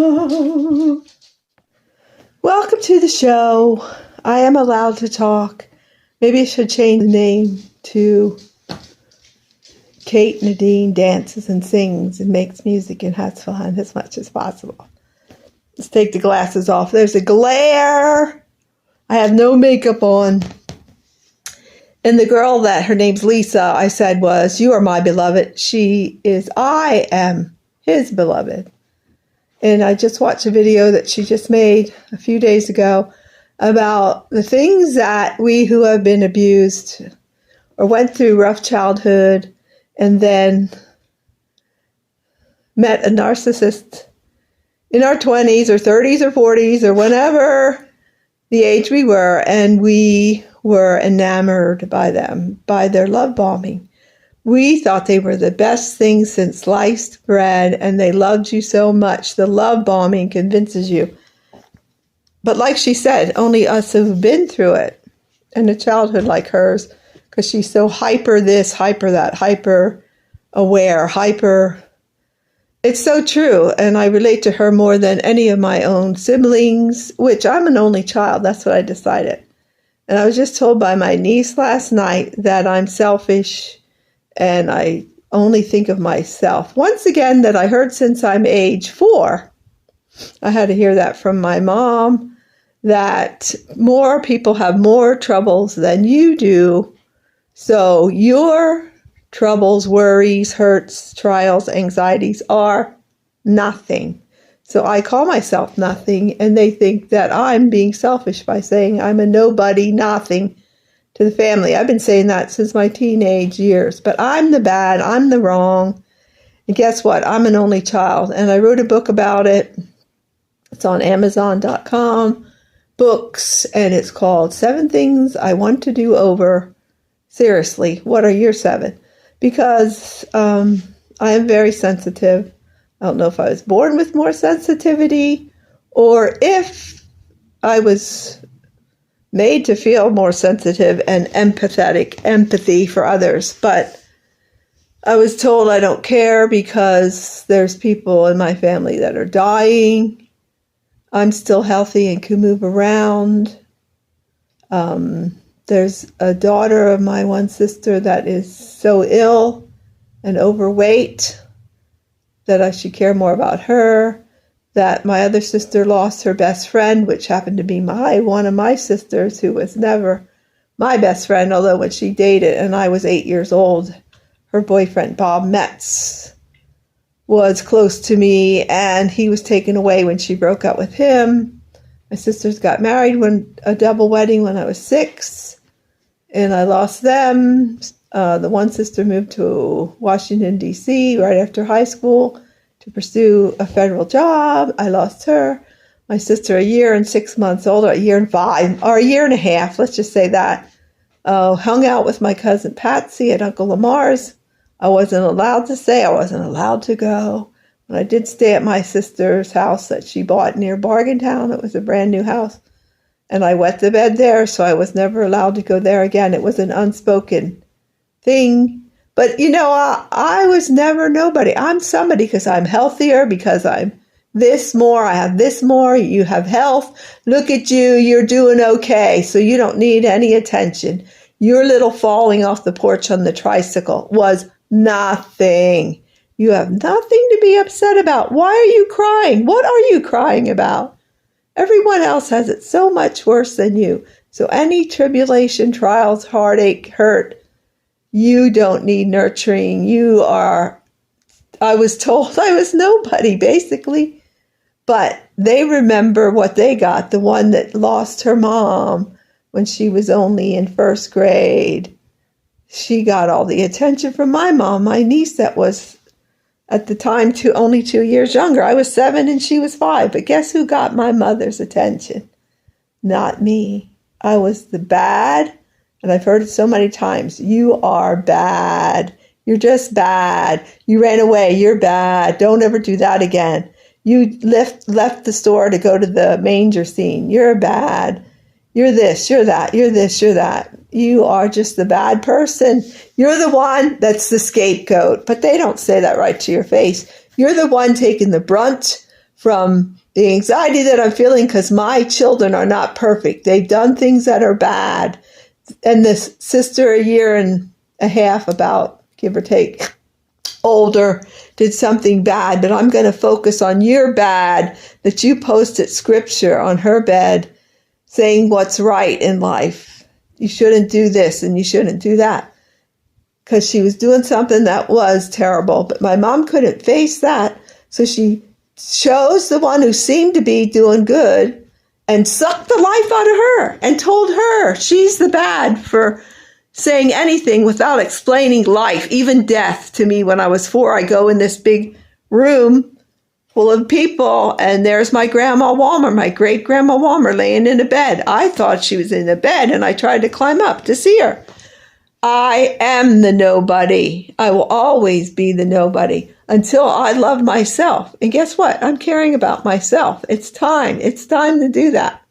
Welcome to the show. I am allowed to talk. Maybe I should change the name to Kate Nadine Dances and Sings and Makes Music and Has Fun as much as possible. Let's take the glasses off. There's a glare. I have no makeup on. And the girl that her name's Lisa, I said was, "You are my beloved." I am his beloved. And I just watched a video that she just made a few days ago about the things that we who have been abused or went through rough childhood and then met a narcissist in our 20s or 30s or 40s or whenever the age we were, and we were enamored by them, by their love bombing. We thought they were the best thing since sliced bread, and they loved you so much. The love bombing convinces you. But like she said, only us who've been through it, and a childhood like hers, because she's so hyper this, hyper that, hyper aware, hyper. It's so true, and I relate to her more than any of my own siblings, which I'm an only child. That's what I decided. And I was just told by my niece last night that I'm selfish and I only think of myself. Once again, that I heard since I'm age 4. I had to hear that from my mom, that more people have more troubles than you do. So your troubles, worries, hurts, trials, anxieties are nothing. So I call myself nothing, and they think that I'm being selfish by saying I'm a nobody, nothing to the family. I've been saying that since my teenage years, but I'm the bad, I'm the wrong. And guess what? I'm an only child, and I wrote a book about it. It's on Amazon.com, books, and it's called 7 Things I Want to Do Over. Seriously, what are your 7? Because I am very sensitive. I don't know if I was born with more sensitivity or if I was made to feel more sensitive and empathy for others. But I was told I don't care because there's people in my family that are dying. I'm still healthy and can move around. There's a daughter of my one sister that is so ill and overweight that I should care more about her. That my other sister lost her best friend, which happened to be one of my sisters, who was never my best friend, although when she dated and I was 8 years old, her boyfriend, Bob Metz, was close to me, and he was taken away when she broke up with him. My sisters got married a double wedding when I was 6, and I lost them. The one sister moved to Washington, D.C. right after high school to pursue a federal job. I lost her. My sister, a year and 6 months older, a year and 5, or a year and a half, let's just say that, hung out with my cousin Patsy at Uncle Lamar's. I wasn't allowed to stay. I wasn't allowed to go. But I did stay at my sister's house that she bought near Bargaintown. It was a brand new house. And I wet the bed there, so I was never allowed to go there again. It was an unspoken thing. But, I was never nobody. I'm somebody because I'm healthier, because I'm this more, I have this more, you have health. Look at you, you're doing okay, so you don't need any attention. Your little falling off the porch on the tricycle was nothing. You have nothing to be upset about. Why are you crying? What are you crying about? Everyone else has it so much worse than you. So any tribulation, trials, heartache, hurt, you don't need nurturing. I was told I was nobody, basically. But they remember what they got. The one that lost her mom when she was only in 1st grade. She got all the attention from my mom, my niece that was at the time only 2 years younger. I was 7 and she was 5. But guess who got my mother's attention? Not me. I was the bad. And I've heard it so many times. You are bad. You're just bad. You ran away. You're bad. Don't ever do that again. You left the store to go to the manger scene. You're bad. You're this, you're that, you're this, you're that. You are just the bad person. You're the one that's the scapegoat. But they don't say that right to your face. You're the one taking the brunt from the anxiety that I'm feeling because my children are not perfect. They've done things that are bad. And this sister, a year and a half, about, give or take, older, did something bad. But I'm going to focus on your bad, that you posted scripture on her bed saying what's right in life. You shouldn't do this and you shouldn't do that. Because she was doing something that was terrible. But my mom couldn't face that. So she chose the one who seemed to be doing good and sucked the life out of her and told her she's the bad for saying anything without explaining life, even death, to me. When I was 4, I go in this big room full of people, and there's my grandma Walmer, my great-grandma Walmer, laying in a bed. I thought she was in a bed, and I tried to climb up to see her. I am the nobody. I will always be the nobody until I love myself. And guess what? I'm caring about myself. It's time. It's time to do that.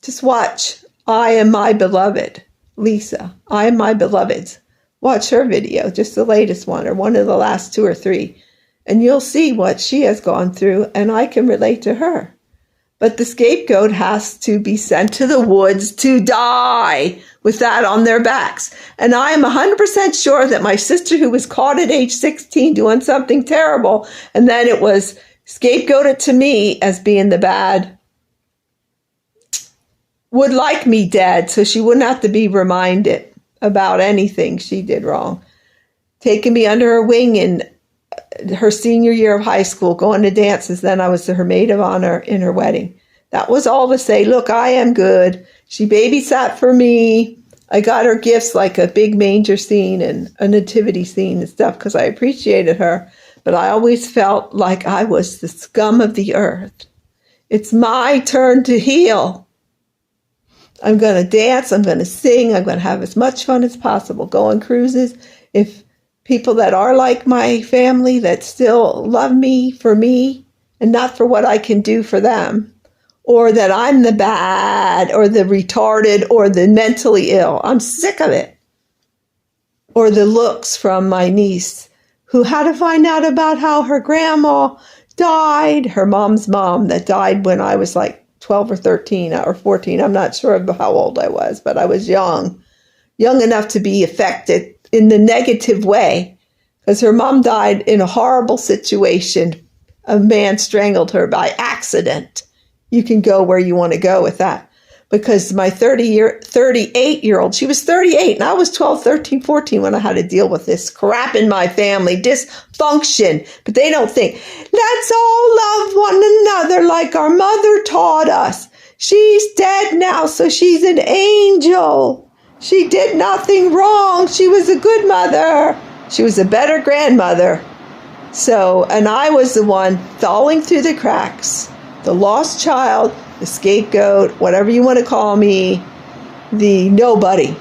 Just watch. I Am My Beloved. Lisa, I Am My Beloved. Watch her video, just the latest one, or one of the last 2 or 3. And you'll see what she has gone through, and I can relate to her. But the scapegoat has to be sent to the woods to die with that on their backs. And I am 100% sure that my sister, who was caught at age 16 doing something terrible, and then it was scapegoated to me as being the bad, would like me dead so she wouldn't have to be reminded about anything she did wrong. Taking me under her wing in her senior year of high school, going to dances. Then I was her maid of honor in her wedding. That was all to say, look, I am good. She babysat for me. I got her gifts like a big manger scene and a nativity scene and stuff because I appreciated her. But I always felt like I was the scum of the earth. It's my turn to heal. I'm going to dance. I'm going to sing. I'm going to have as much fun as possible. Go on cruises. If people that are like my family, that still love me for me and not for what I can do for them, or that I'm the bad or the retarded or the mentally ill. I'm sick of it. Or the looks from my niece who had to find out about how her grandma died, her mom's mom that died when I was like 12 or 13 or 14. I'm not sure of how old I was, but I was young enough to be affected in the negative way, because her mom died in a horrible situation. A man strangled her by accident. You can go where you want to go with that. Because my 38-year-old, she was 38, and I was 12, 13, 14 when I had to deal with this crap in my family, dysfunction. But they don't think, let's all love one another like our mother taught us. She's dead now, so she's an angel. She did nothing wrong. She was a good mother. She was a better grandmother. So, and I was the one falling through the cracks, the lost child, the scapegoat, whatever you want to call me, the nobody.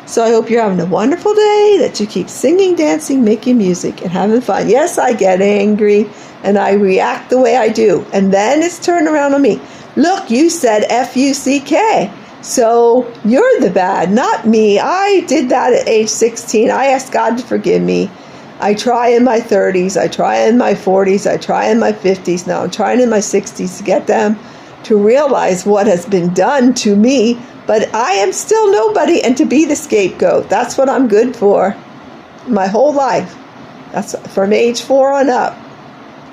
So I hope you're having a wonderful day, that you keep singing, dancing, making music, and having fun. Yes, I get angry, and I react the way I do. And then it's turned around on me. Look, you said F-U-C-K. So you're the bad, not me. I did that at age 16. I asked God to forgive me. I try in my 30s. I try in my 40s. I try in my 50s. Now I'm trying in my 60s to get them to realize what has been done to me. But I am still nobody, and to be the scapegoat. That's what I'm good for my whole life. That's from age 4 on up.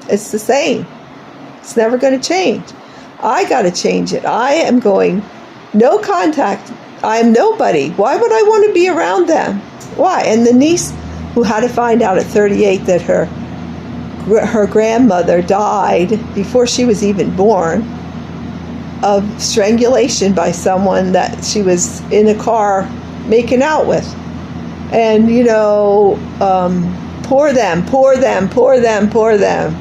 It's the same. It's never going to change. I got to change it. I am going no contact. I am nobody. Why would I want to be around them? Why? And the niece who had to find out at 38 that her grandmother died before she was even born of strangulation by someone that she was in a car making out with. And, you know, poor them, poor them, poor them, poor them.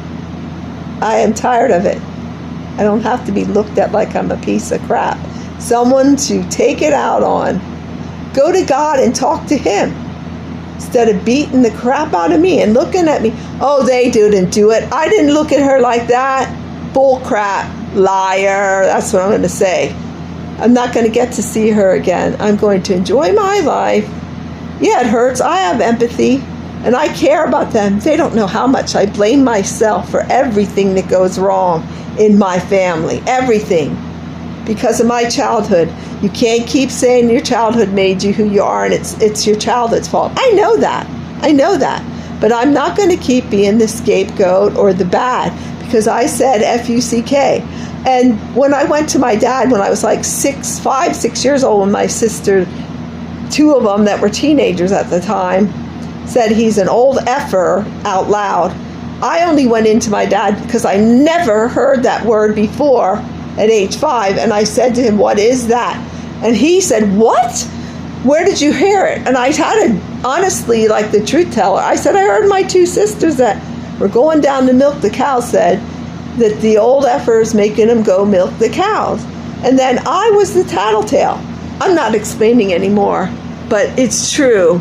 I am tired of it. I don't have to be looked at like I'm a piece of crap. Someone to take it out on. Go to God and talk to Him instead of beating the crap out of me and looking at me. Oh, they didn't do it. I didn't look at her like that. Bull crap. Liar. That's what I'm going to say. I'm not going to get to see her again. I'm going to enjoy my life. Yeah, it hurts. I have empathy. and I care about them. They don't know how much I blame myself for everything that goes wrong in my family, everything, because of my childhood. You can't keep saying your childhood made you who you are, and it's your childhood's fault. I know that, but I'm not going to keep being the scapegoat or the bad, because I said F-U-C-K. And when I went to my dad when I was like 6 years old, when my sister, 2 of them that were teenagers at the time, said he's an old effer out loud, I only went into my dad because I never heard that word before at age 5, and I said to him, what is that? And he said, what? Where did you hear it? And I had to, honestly, like the truth teller, I said, I heard my 2 sisters that were going down to milk the cows said that the old effer is making them go milk the cows. And then I was the tattletale. I'm not explaining anymore, but it's true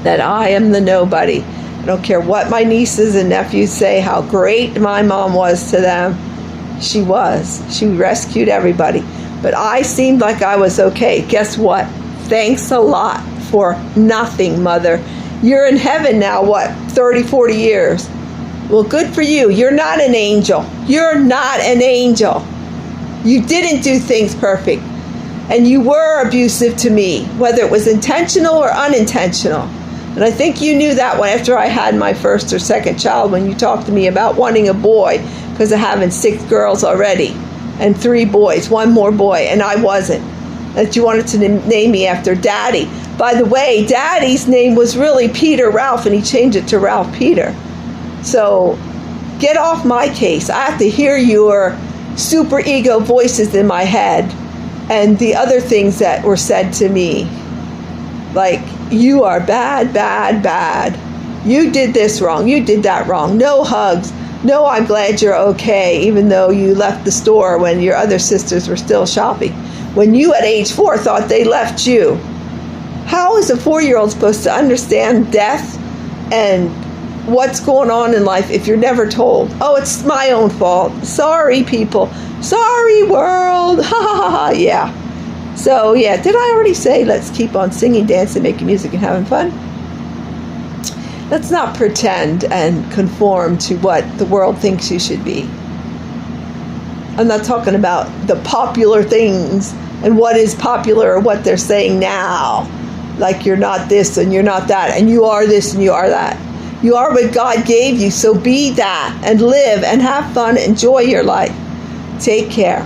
that I am the nobody. I don't care what my nieces and nephews say, how great my mom was to them. She was. She rescued everybody. But I seemed like I was okay. Guess what? Thanks a lot for nothing, Mother. You're in heaven now, 30, 40 years. Well, good for you. You're not an angel. You're not an angel. You didn't do things perfect. And you were abusive to me, whether it was intentional or unintentional. And I think you knew that one after I had my first or second child, when you talked to me about wanting a boy because of having 6 girls already and 3 boys, 1 more boy, and I wasn't. That you wanted to name me after Daddy. By the way, Daddy's name was really Peter Ralph, and he changed it to Ralph Peter. So get off my case. I have to hear your super ego voices in my head and the other things that were said to me. Like, you are bad, bad, bad. You did this wrong. You did that wrong. No hugs. No, I'm glad you're okay, even though you left the store when your other sisters were still shopping. When you at age 4 thought they left you. How is a 4-year-old supposed to understand death and what's going on in life if you're never told? Oh, it's my own fault. Sorry, people. Sorry, world. Ha ha ha ha. Yeah. So, yeah, did I already say let's keep on singing, dancing, making music, and having fun? Let's not pretend and conform to what the world thinks you should be. I'm not talking about the popular things and what is popular or what they're saying now. Like you're not this and you're not that, and you are this and you are that. You are what God gave you, so be that and live and have fun, enjoy your life. Take care.